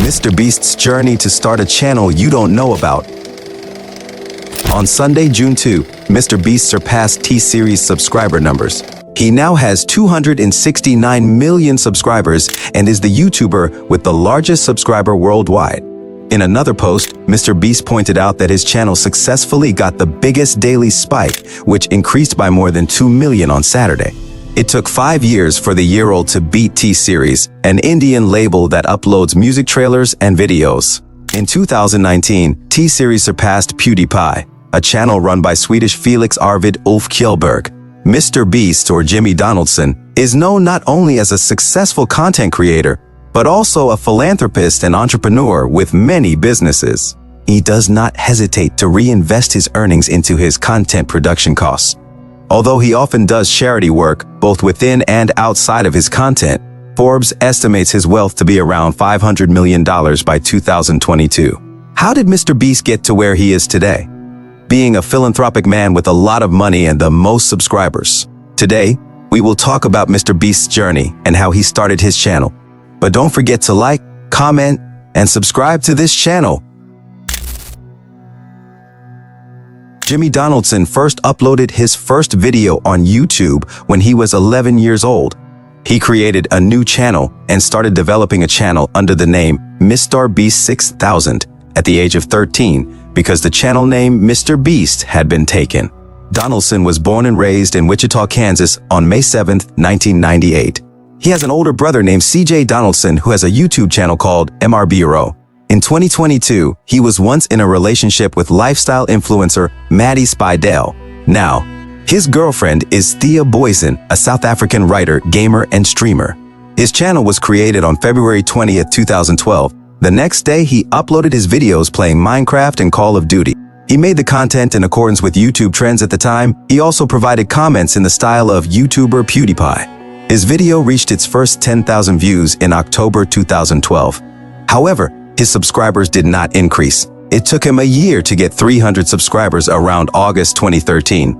MrBeast's journey to start a channel you don't know about. On Sunday, June 2, MrBeast surpassed T-Series subscriber numbers. He now has 269 million subscribers and is the YouTuber with the largest subscriber worldwide. In another post, MrBeast pointed out that his channel successfully got the biggest daily spike, which increased by more than 2 million on Saturday. It took 5 years for the year-old to beat T-Series, an Indian label that uploads music trailers and videos. In 2019, T-Series surpassed PewDiePie, a channel run by Swedish Felix Arvid Ulf Kjellberg. MrBeast, or Jimmy Donaldson, is known not only as a successful content creator, but also a philanthropist and entrepreneur with many businesses. He does not hesitate to reinvest his earnings into his content production costs. Although he often does charity work, both within and outside of his content, Forbes estimates his wealth to be around $500 million by 2022. How did MrBeast get to where he is today? Being a philanthropic man with a lot of money and the most subscribers. Today, we will talk about MrBeast's journey and how he started his channel. But don't forget to like, comment, and subscribe to this channel. Jimmy Donaldson first uploaded his first video on YouTube when he was 11 years old. He created a new channel and started developing a channel under the name MrBeast 6000 at the age of 13 because the channel name MrBeast had been taken. Donaldson was born and raised in Wichita, Kansas on May 7, 1998. He has an older brother named CJ Donaldson who has a YouTube channel called MrBeast's. In 2022, he was once in a relationship with lifestyle influencer Maddie Spidell. Now, his girlfriend is Thea Boysen, a South African writer, gamer, and streamer. His channel was created on February 20, 2012. The next day, he uploaded his videos playing Minecraft and Call of Duty. He made the content in accordance with YouTube trends at the time. He also provided comments in the style of YouTuber PewDiePie. His video reached its first 10,000 views in October 2012. However, his subscribers did not increase. It took him a year to get 300 subscribers around August 2013.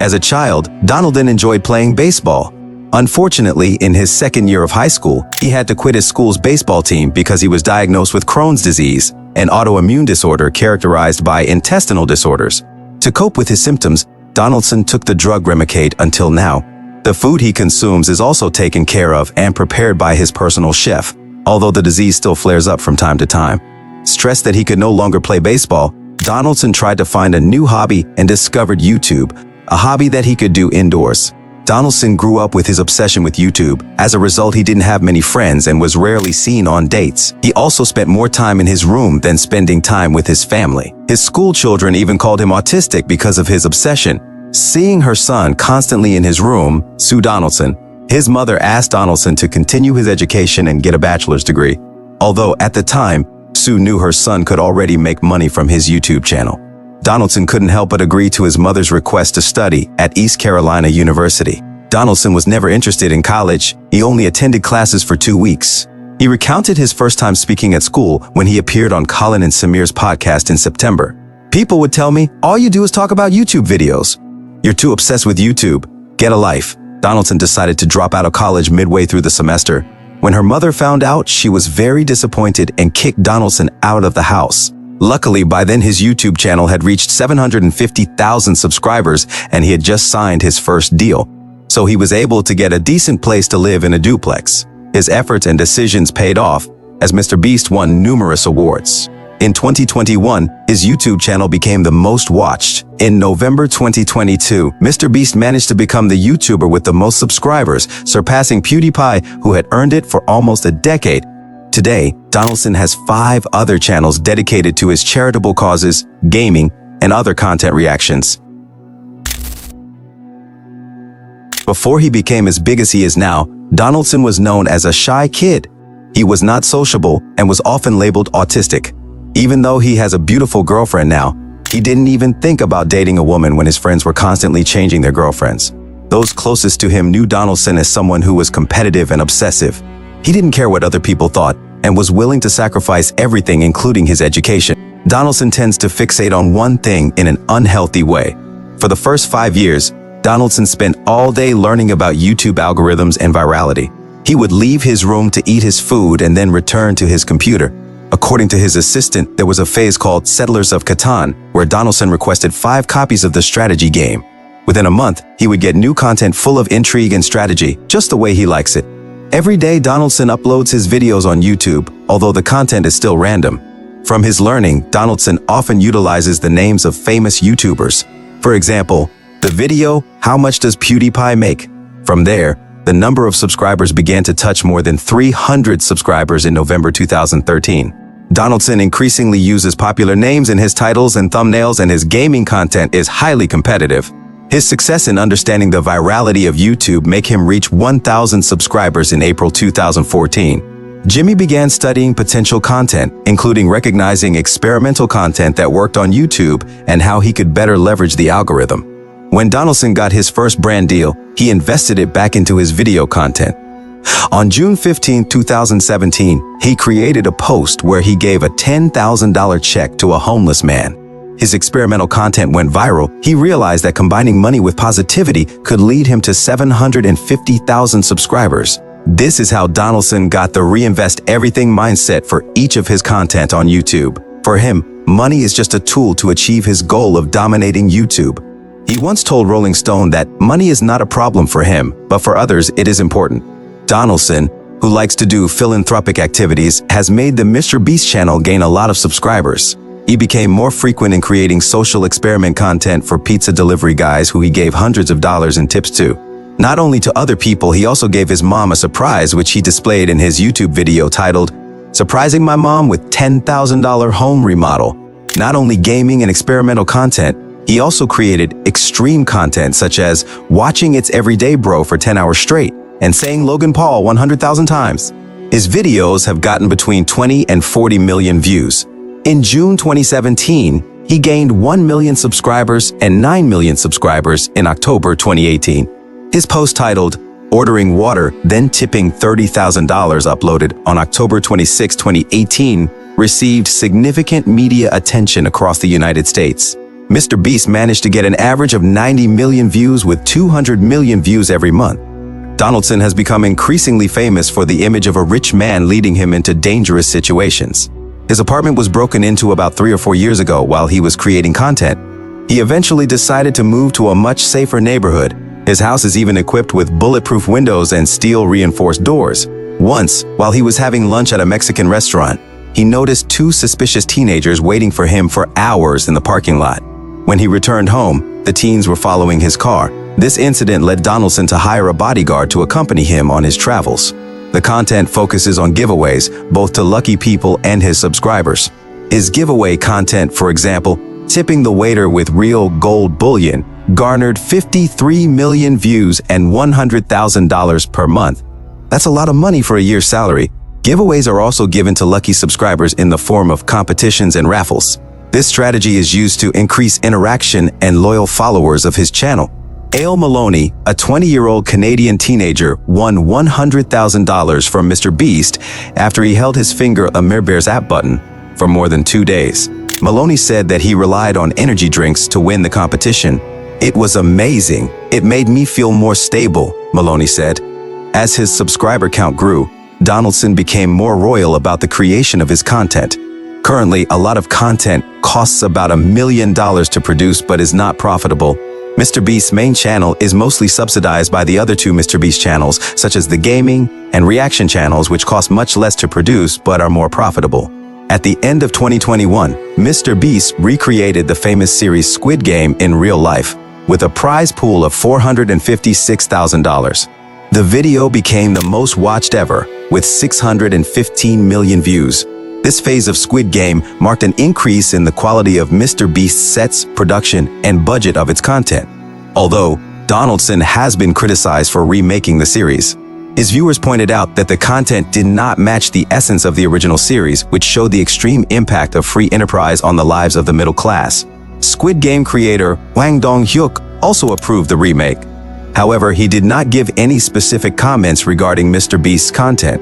As a child, Donaldson enjoyed playing baseball. Unfortunately, in his second year of high school, he had to quit his school's baseball team because he was diagnosed with Crohn's disease, an autoimmune disorder characterized by intestinal disorders. To cope with his symptoms, Donaldson took the drug Remicade until now. The food he consumes is also taken care of and prepared by his personal chef, although the disease still flares up from time to time. Stressed that he could no longer play baseball, Donaldson tried to find a new hobby and discovered YouTube, a hobby that he could do indoors. Donaldson grew up with his obsession with YouTube. As a result, he didn't have many friends and was rarely seen on dates. He also spent more time in his room than spending time with his family. His school children even called him autistic because of his obsession. Seeing her son constantly in his room, Sue Donaldson, his mother asked Donaldson to continue his education and get a bachelor's degree. Although at the time, Sue knew her son could already make money from his YouTube channel. Donaldson couldn't help but agree to his mother's request to study at East Carolina University. Donaldson was never interested in college. He only attended classes for 2 weeks. He recounted his first time speaking at school when he appeared on Colin and Samir's podcast in September. People would tell me, all you do is talk about YouTube videos. You're too obsessed with YouTube. Get a life. Donaldson decided to drop out of college midway through the semester. When her mother found out, she was very disappointed and kicked Donaldson out of the house. Luckily, by then his YouTube channel had reached 750,000 subscribers and he had just signed his first deal. So he was able to get a decent place to live in a duplex. His efforts and decisions paid off as MrBeast won numerous awards. In 2021, his YouTube channel became the most watched. In November 2022, MrBeast managed to become the YouTuber with the most subscribers, surpassing PewDiePie, who had earned it for almost a decade. Today, Donaldson has 5 other channels dedicated to his charitable causes, gaming, and other content reactions. Before he became as big as he is now, Donaldson was known as a shy kid. He was not sociable and was often labeled autistic. Even though he has a beautiful girlfriend now, he didn't even think about dating a woman when his friends were constantly changing their girlfriends. Those closest to him knew Donaldson as someone who was competitive and obsessive. He didn't care what other people thought and was willing to sacrifice everything, including his education. Donaldson tends to fixate on one thing in an unhealthy way. For the first 5 years, Donaldson spent all day learning about YouTube algorithms and virality. He would leave his room to eat his food and then return to his computer. According to his assistant, there was a phase called Settlers of Catan, where Donaldson requested 5 copies of the strategy game. Within a month, he would get new content full of intrigue and strategy, just the way he likes it. Every day, Donaldson uploads his videos on YouTube, although the content is still random. From his learning, Donaldson often utilizes the names of famous YouTubers. For example, the video, "How much does PewDiePie make?" From there, the number of subscribers began to touch more than 300 subscribers in November 2013. Donaldson increasingly uses popular names in his titles and thumbnails, and his gaming content is highly competitive. His success in understanding the virality of YouTube make him reach 1,000 subscribers in April 2014. Jimmy began studying potential content, including recognizing experimental content that worked on YouTube and how he could better leverage the algorithm. When Donaldson got his first brand deal, he invested it back into his video content. On June 15, 2017, he created a post where he gave a $10,000 check to a homeless man. His experimental content went viral. He realized that combining money with positivity could lead him to 750,000 subscribers. This is how Donaldson got the reinvest everything mindset for each of his content on YouTube. For him, money is just a tool to achieve his goal of dominating YouTube. He once told Rolling Stone that money is not a problem for him, but for others it is important. Donaldson, who likes to do philanthropic activities, has made the MrBeast channel gain a lot of subscribers. He became more frequent in creating social experiment content for pizza delivery guys who he gave hundreds of dollars in tips to. Not only to other people, he also gave his mom a surprise, which he displayed in his YouTube video titled, "Surprising My Mom with $10,000 Home Remodel." Not only gaming and experimental content, he also created extreme content such as watching It's Everyday Bro for 10 hours straight and saying Logan Paul 100,000 times. His videos have gotten between 20 and 40 million views. In June 2017, he gained 1 million subscribers and 9 million subscribers in October 2018. His post titled, "Ordering Water, Then Tipping $30,000" uploaded on October 26, 2018, received significant media attention across the United States. MrBeast managed to get an average of 90 million views with 200 million views every month. Donaldson has become increasingly famous for the image of a rich man leading him into dangerous situations. His apartment was broken into about 3 or 4 years ago while he was creating content. He eventually decided to move to a much safer neighborhood. His house is even equipped with bulletproof windows and steel-reinforced doors. Once, while he was having lunch at a Mexican restaurant, he noticed 2 suspicious teenagers waiting for him for hours in the parking lot. When he returned home, the teens were following his car. This incident led Donaldson to hire a bodyguard to accompany him on his travels. The content focuses on giveaways, both to lucky people and his subscribers. His giveaway content, for example, tipping the waiter with real gold bullion, garnered 53 million views and $100,000 per month. That's a lot of money for a year's salary. Giveaways are also given to lucky subscribers in the form of competitions and raffles. This strategy is used to increase interaction and loyal followers of his channel. Ale Maloney, a 20-year-old Canadian teenager, won $100,000 from MrBeast after he held his finger on MrBeast's app button for more than 2 days. Maloney said that he relied on energy drinks to win the competition. "It was amazing. It made me feel more stable," Maloney said. As his subscriber count grew, Donaldson became more royal about the creation of his content. Currently, a lot of content costs about $1 million to produce but is not profitable. MrBeast's main channel is mostly subsidized by the other 2 MrBeast channels, such as the gaming and reaction channels, which cost much less to produce but are more profitable. At the end of 2021, MrBeast recreated the famous series Squid Game in real life, with a prize pool of $456,000. The video became the most watched ever, with 615 million views. This phase of Squid Game marked an increase in the quality of MrBeast's sets, production, and budget of its content. Although Donaldson has been criticized for remaking the series, his viewers pointed out that the content did not match the essence of the original series, which showed the extreme impact of free enterprise on the lives of the middle class. Squid Game creator Hwang Dong-hyuk also approved the remake. However, he did not give any specific comments regarding MrBeast's content.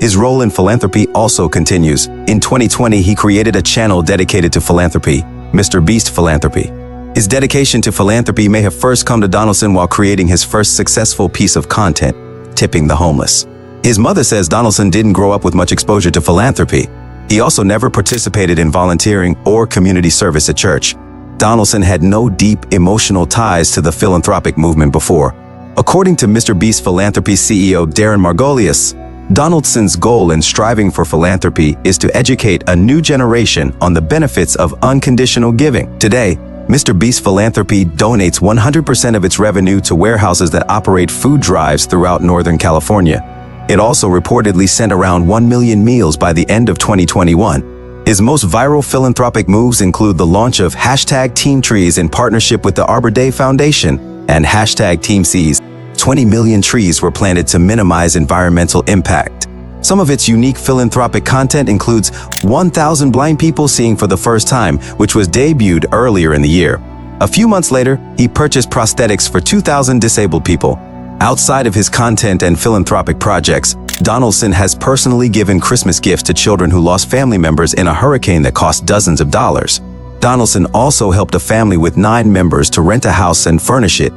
His role in philanthropy also continues. In 2020, he created a channel dedicated to philanthropy, MrBeast Philanthropy. His dedication to philanthropy may have first come to Donaldson while creating his first successful piece of content, tipping the homeless. His mother says Donaldson didn't grow up with much exposure to philanthropy. He also never participated in volunteering or community service at church. Donaldson had no deep emotional ties to the philanthropic movement before. According to MrBeast's philanthropy CEO Darren Margolius, Donaldson's goal in striving for philanthropy is to educate a new generation on the benefits of unconditional giving. Today, MrBeast Philanthropy donates 100% of its revenue to warehouses that operate food drives throughout Northern California. It also reportedly sent around 1 million meals by the end of 2021. His most viral philanthropic moves include the launch of #TeamTrees in partnership with the Arbor Day Foundation and #TeamSeas. 20 million trees were planted to minimize environmental impact. Some of its unique philanthropic content includes 1,000 blind people seeing for the first time, which was debuted earlier in the year. A few months later, he purchased prosthetics for 2,000 disabled people. Outside of his content and philanthropic projects, Donaldson has personally given Christmas gifts to children who lost family members in a hurricane that cost dozens of dollars. Donaldson also helped a family with 9 members to rent a house and furnish it.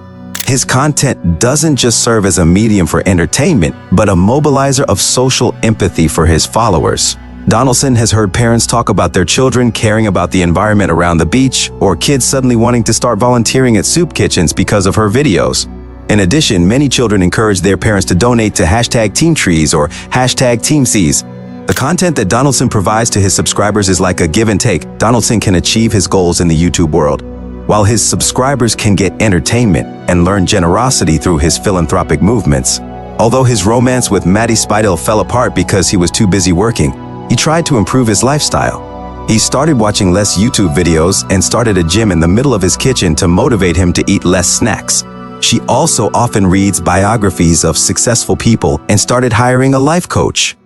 His content doesn't just serve as a medium for entertainment, but a mobilizer of social empathy for his followers. Donaldson has heard parents talk about their children caring about the environment around the beach, or kids suddenly wanting to start volunteering at soup kitchens because of her videos. In addition, many children encourage their parents to donate to #TeamTrees or #TeamSeas. The content that Donaldson provides to his subscribers is like a give and take. Donaldson can achieve his goals in the YouTube world, while his subscribers can get entertainment and learn generosity through his philanthropic movements. Although his romance with Maddie Spidell fell apart because he was too busy working, he tried to improve his lifestyle. He started watching less YouTube videos and started a gym in the middle of his kitchen to motivate him to eat less snacks. She also often reads biographies of successful people and started hiring a life coach.